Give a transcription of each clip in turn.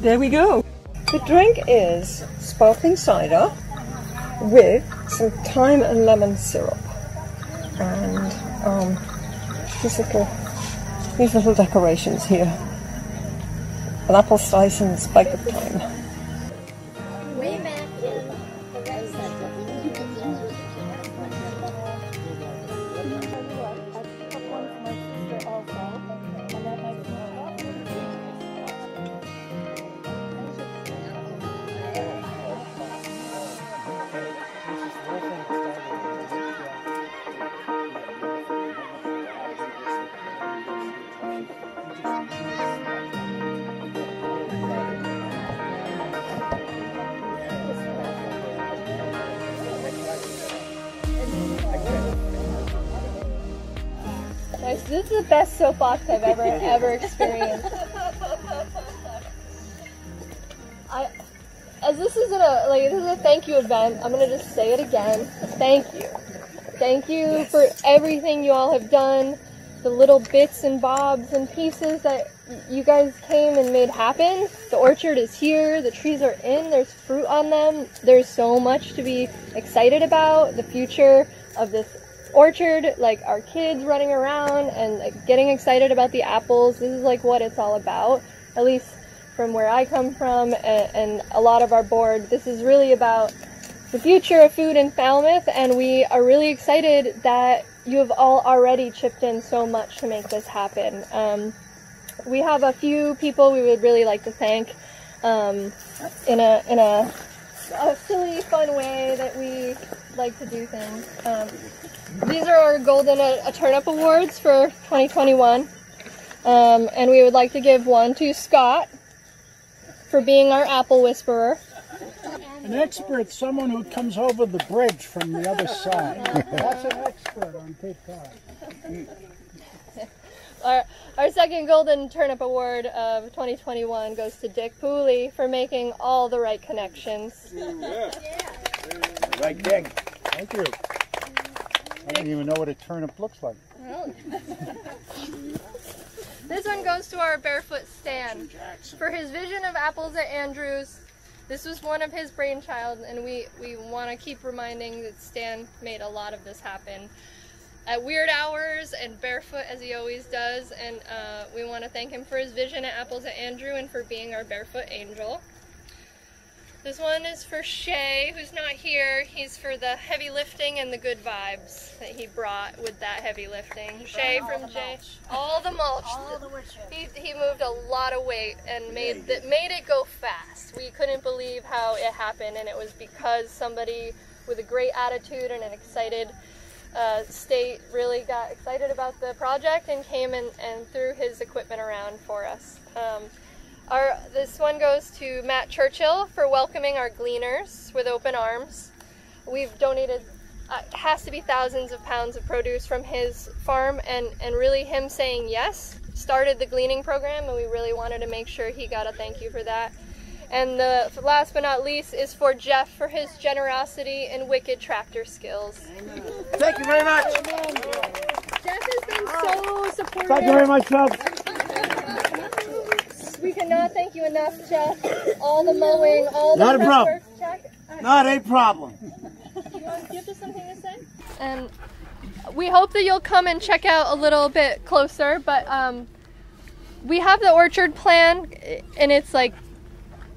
There we go. The drink is sparkling cider with some thyme and lemon syrup, and these little decorations here. An apple slice and a spike of thyme. This is the best soapbox I've ever experienced. As this is this is a thank you event, I'm gonna just say it again. Thank you. Thank you for everything you all have done, the little bits and bobs and pieces that you guys came and made happen. The orchard is here, the trees are in, there's fruit on them. There's so much to be excited about. The future of this orchard, like our kids running around and like getting excited about the apples. This is like what it's all about, at least from where I come from and a lot of our board. This is really about the future of food in Falmouth, and we are really excited that you have all already chipped in so much to make this happen. We have a few people we would really like to thank in a silly, fun way that we like to do things. These are our Golden Turnip Awards for 2021, and we would like to give one to Scott for being our apple whisperer. An expert, someone who comes over the bridge from the other side. That's an expert on Cape Cod. Our second Golden Turnip Award of 2021 goes to Dick Pooley for making all the right connections. Yeah. Right, Dick. Thank you. I don't even know what a turnip looks like. This one goes to our Barefoot Stan for his vision of apples at Andrews. This was one of his brainchild, and we want to keep reminding that Stan made a lot of this happen at weird hours and barefoot as he always does, and we want to thank him for his vision at Apples at Andrew and for being our barefoot angel. This one is for Shay, who's not here. He's for the heavy lifting and the good vibes that he brought with that heavy lifting. Shay from Jay. All the mulch. All the wood chips. He moved a lot of weight and made it go fast. We couldn't believe how it happened, and it was because somebody with a great attitude and an excited state really got excited about the project and came and threw his equipment around for us. This one goes to Matt Churchill for welcoming our gleaners with open arms. We've donated, has to be thousands of pounds of produce from his farm, and really him saying yes started the gleaning program, and we really wanted to make sure he got a thank you for that. And the last but not least is for Jeff for his generosity and wicked tractor skills. Thank you very much. Jeff has been so supportive. Thank you very much, Jeff. We cannot thank you enough, Jeff. All the mowing, all the Not a problem. Right. Not a problem. Do you have something to say? And we hope that you'll come and check out a little bit closer, but we have the orchard plan, and it's like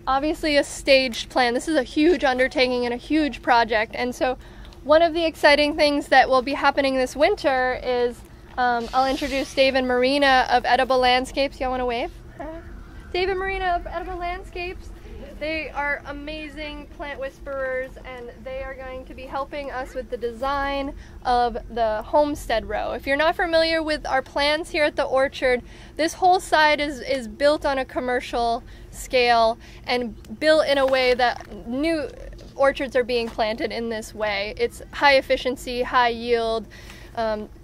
obviously a staged plan. This is a huge undertaking and a huge project, and so one of the exciting things that will be happening this winter is I'll introduce Dave and Marina of Edible Landscapes. Y'all want to wave? Dave and Marina of Edible Landscapes. They are amazing plant whisperers, and they are going to be helping us with the design of the homestead row. If you're not familiar with our plans here at the orchard, this whole side is built on a commercial scale and built in a way that new orchards are being planted in this way. It's high efficiency, high yield.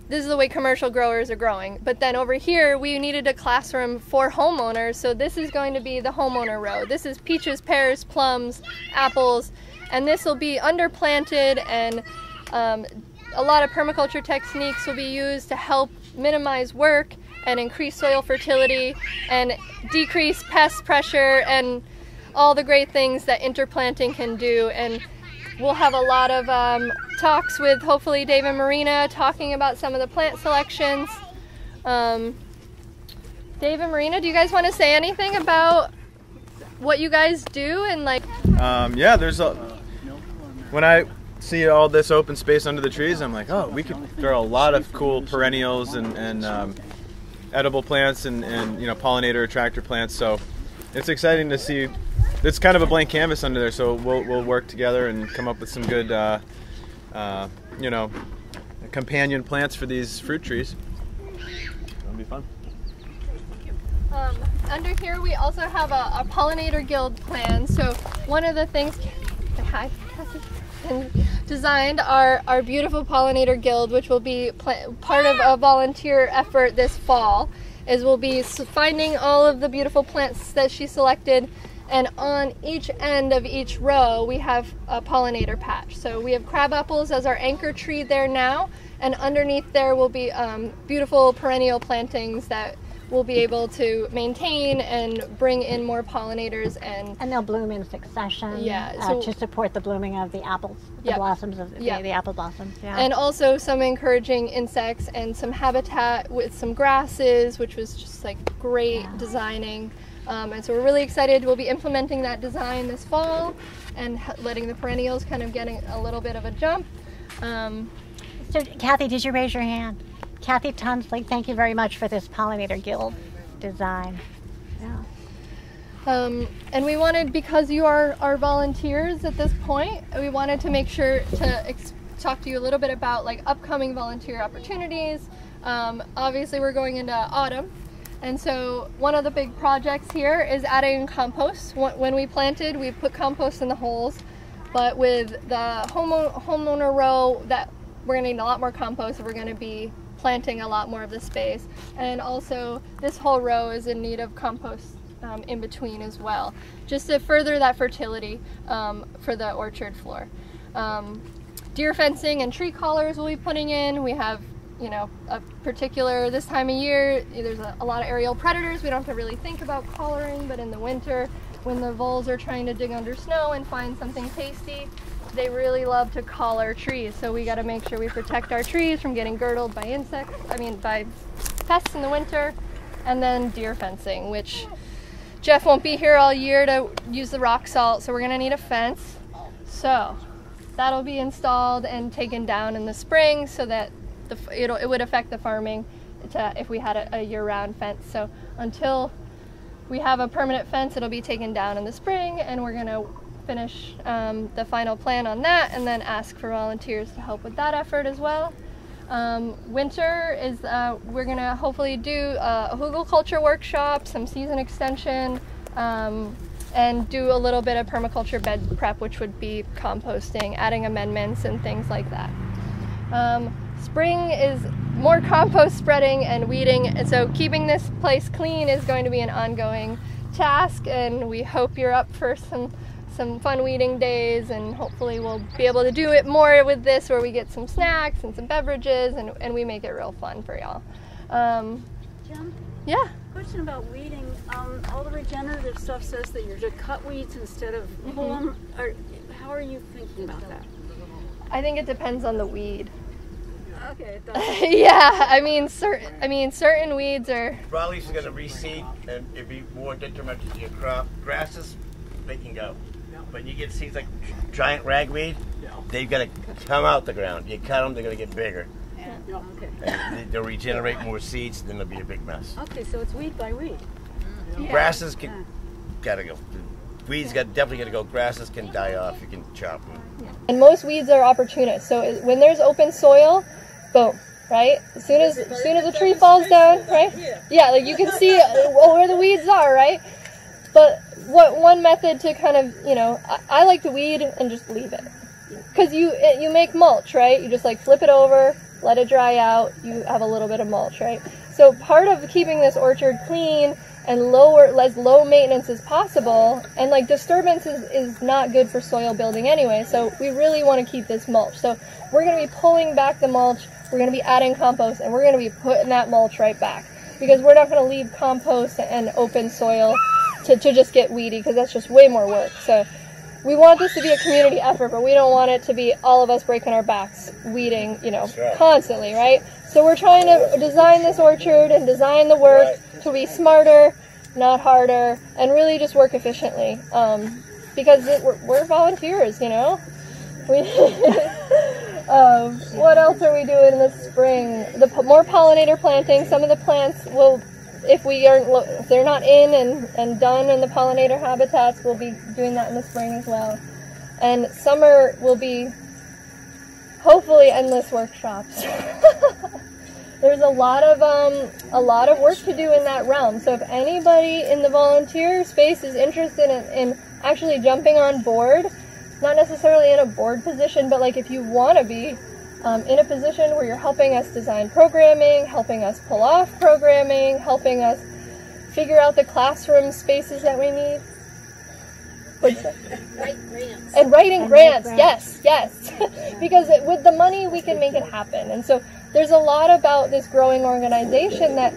This is the way commercial growers are growing. But then over here, we needed a classroom for homeowners, so this is going to be the homeowner row. This is peaches, pears, plums, apples, and this will be underplanted, and a lot of permaculture techniques will be used to help minimize work and increase soil fertility and decrease pest pressure and all the great things that interplanting can do. And we'll have a lot of talks with hopefully Dave and Marina talking about some of the plant selections. Dave and Marina, do you guys want to say anything about what you guys do and like? Yeah, when I see all this open space under the trees, I'm like, oh, we could grow a lot of cool perennials and edible plants and you know, pollinator attractor plants. So it's exciting to see. It's kind of a blank canvas under there, so we'll work together and come up with some good you know, companion plants for these fruit trees. It'll be fun. Under here we also have a Pollinator Guild plan. So one of the things designed our beautiful Pollinator Guild, which will be part of a volunteer effort this fall, is we'll be finding all of the beautiful plants that she selected, and on each end of each row we have a pollinator patch. So we have crab apples as our anchor tree there now, and underneath there will be beautiful perennial plantings that we'll be able to maintain and bring in more pollinators, and they'll bloom in succession. Yeah, so, to support the blooming of the apples, the blossoms of the apple blossoms. Yeah. And also some encouraging insects and some habitat with some grasses, which was just like great designing. And so we're really excited. We'll be implementing that design this fall and letting the perennials kind of getting a little bit of a jump. So Kathy, did you raise your hand? Kathy Tunsley, thank you very much for this Pollinator Guild design. Yeah. And we wanted, because you are our volunteers at this point, we wanted to make sure to talk to you a little bit about like upcoming volunteer opportunities. Obviously we're going into autumn, and so one of the big projects here is adding compost. When we planted, we put compost in the holes, but with the homeowner row, that we're going to need a lot more compost, so we're going to be planting a lot more of the space. And also this whole row is in need of compost in between as well, just to further that fertility for the orchard floor. Deer fencing and tree collars we'll be putting in. We have, you know, a particular, this time of year, there's a lot of aerial predators. We don't have to really think about collaring, but in the winter, when the voles are trying to dig under snow and find something tasty, they really love to collar trees. So we got to make sure we protect our trees from getting girdled by by pests in the winter. And then deer fencing, which Jeff won't be here all year to use the rock salt, so we're going to need a fence. So that'll be installed and taken down in the spring, so that it would affect the farming if we had a year-round fence. So until we have a permanent fence, it'll be taken down in the spring, and we're going to finish the final plan on that and then ask for volunteers to help with that effort as well. Winter is we're going to hopefully do a hugelkultur workshop, some season extension, and do a little bit of permaculture bed prep, which would be composting, adding amendments and things like that. Spring is more compost spreading and weeding, and so keeping this place clean is going to be an ongoing task, and we hope you're up for some fun weeding days, and hopefully we'll be able to do it more with this, where we get some snacks and some beverages, and we make it real fun for y'all. Jim? Yeah? Question about weeding. All the regenerative stuff says that you're to cut weeds instead of pull them. How are you thinking about that? I think it depends on the weed. Okay. Yeah, I mean certain weeds are... Broadleaf is going to reseed, and it'd be more detrimental to your crop. Grasses, they can go. But you get seeds like giant ragweed, they've got to come out the ground. You cut them, they're going to get bigger. Yeah. Okay. And they'll regenerate more seeds, then it'll be a big mess. Okay, so it's weed by weed. Yeah. Grasses gotta go. Weeds definitely gotta go. Grasses can die off. You can chop them. And most weeds are opportunists. So when there's open soil, boom, right? As soon as a tree falls down, right? Yeah, like you can see where the weeds are, right? But one method to kind of, you know, I like to weed and just leave it, because you make mulch, right? You just like flip it over, let it dry out. You have a little bit of mulch, right? So part of keeping this orchard clean and as low maintenance as possible, and like disturbance is not good for soil building anyway, so we really want to keep this mulch. So we're going to be pulling back the mulch, we're going to be adding compost, and we're going to be putting that mulch right back, because we're not going to leave compost and open soil to just get weedy, because that's just way more work. So we want this to be a community effort, but we don't want it to be all of us breaking our backs weeding, constantly, right? So we're trying to design this orchard and design the work to be smarter, not harder, and really just work efficiently. Because we're volunteers, what else are we doing this spring? More pollinator planting. Some of the plants will, if they're not in and done in the pollinator habitats, we'll be doing that in the spring as well. And summer will be hopefully endless workshops. There's a lot of work to do in that realm. So if anybody in the volunteer space is interested in actually jumping on board, not necessarily in a board position, but like if you want to be in a position where you're helping us design programming, helping us pull off programming, helping us figure out the classroom spaces that we need. Write grants. And writing grants, yes. Because with the money, we can make it happen. And so there's a lot about this growing organization that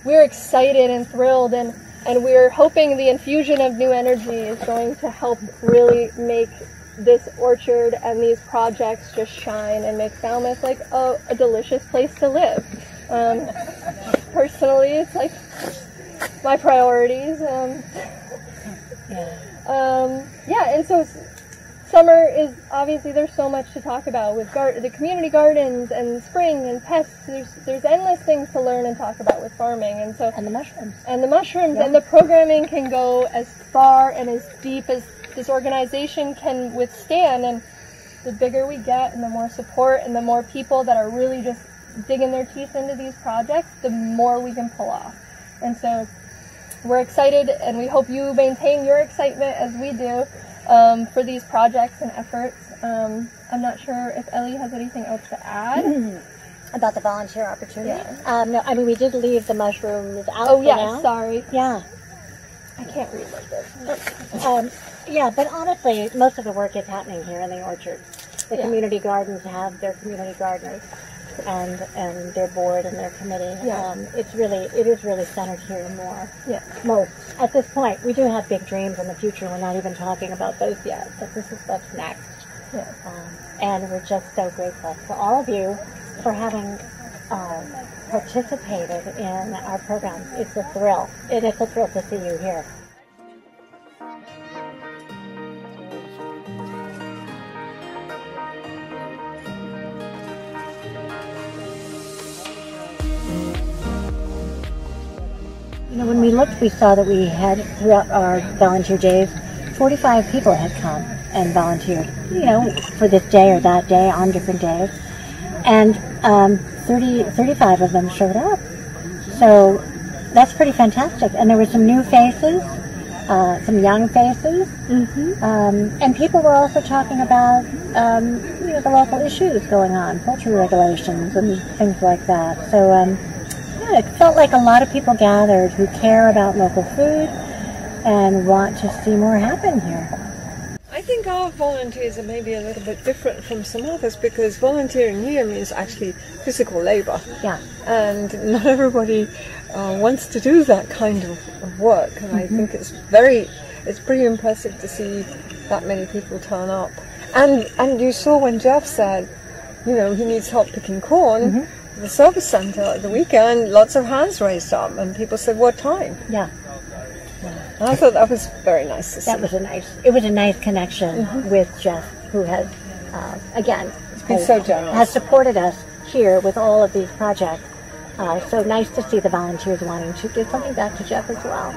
we're excited and thrilled, and we're hoping the infusion of new energy is going to help really make this orchard and these projects just shine and make Falmouth like a delicious place to live. Personally, it's like my priorities. And so summer is obviously, there's so much to talk about with the community gardens and spring and pests. There's endless things to learn and talk about with farming, and the mushrooms and the programming can go as far and as deep as this organization can withstand. And the bigger we get and the more support and the more people that are really just digging their teeth into these projects, the more we can pull off. And so we're excited, and we hope you maintain your excitement as we do for these projects and efforts. I'm not sure if Ellie has anything else to add. About the volunteer opportunity? Yeah. No, I mean, we did leave the mushrooms out. Oh, yeah, sorry. Yeah. I can't read like this. Yeah, but honestly, most of the work is happening here in the orchard. The community gardens have their community gardeners and their board and their committee. Yeah. It is really centered here more. Yeah. Most. At this point, we do have big dreams in the future. We're not even talking about those yet, but this is what's next. Yeah. And we're just so grateful for all of you for having participated in our programs. It's a thrill. It is a thrill to see you here. When we looked, we saw that we had, throughout our volunteer days, 45 people had come and volunteered, for this day or that day on different days. And 35 of them showed up. So that's pretty fantastic. And there were some new faces, some young faces. Mm-hmm. And people were also talking about, the local issues going on, poultry regulations and things like that. So, it felt like a lot of people gathered who care about local food and want to see more happen here. I think our volunteers are maybe a little bit different from some others, because volunteering here means actually physical labor. Yeah. And not everybody wants to do that kind of work. And I think it's pretty impressive to see that many people turn up. And you saw when Jeff said, he needs help picking corn, the service center at the weekend, lots of hands raised up, and people said, what time? Yeah. And I thought that was very nice to see. It was a nice connection with Jeff, who has, again, so generous. Has supported us here with all of these projects. So nice to see the volunteers wanting to give something back to Jeff as well.